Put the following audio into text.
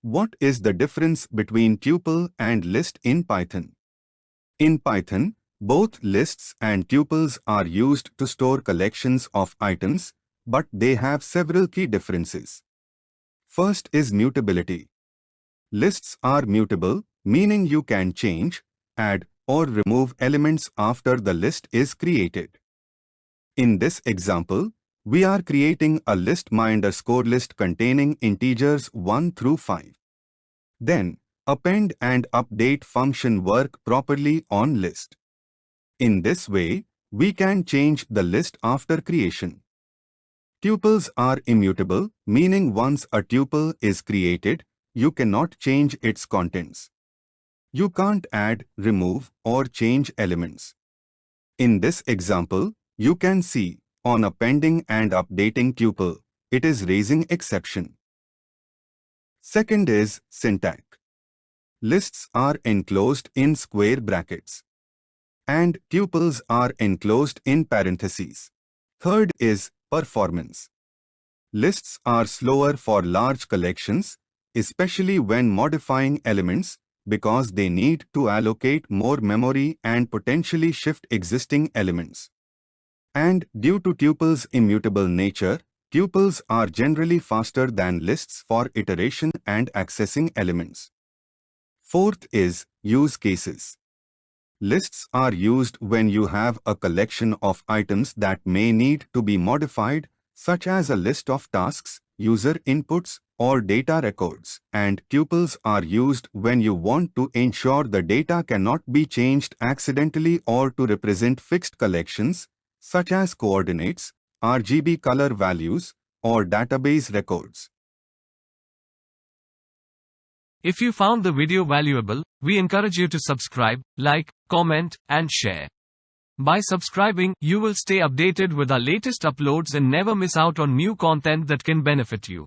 What is the difference between tuple and list in Python? In Python, both lists and tuples are used to store collections of items, but they have several key differences. First is mutability. Lists are mutable, meaning you can change, add, or remove elements after the list is created. In this example, we are creating a list my_list containing integers 1 through 5. Then, append and update function work properly on list. In this way, we can change the list after creation. Tuples are immutable, meaning once a tuple is created, you cannot change its contents. You can't add, remove, or change elements. In this example, you can see, on appending and updating tuple, it is raising exception. Second is syntax. Lists are enclosed in square brackets, and tuples are enclosed in parentheses. Third is performance. Lists are slower for large collections, especially when modifying elements, because they need to allocate more memory and potentially shift existing elements. And due to tuples' immutable nature, tuples are generally faster than lists for iteration and accessing elements. Fourth is use cases. Lists are used when you have a collection of items that may need to be modified, such as a list of tasks, user inputs, or data records, and tuples are used when you want to ensure the data cannot be changed accidentally or to represent fixed collections, such as coordinates, RGB color values, or database records. If you found the video valuable, we encourage you to subscribe, like, comment, and share. By subscribing, you will stay updated with our latest uploads and never miss out on new content that can benefit you.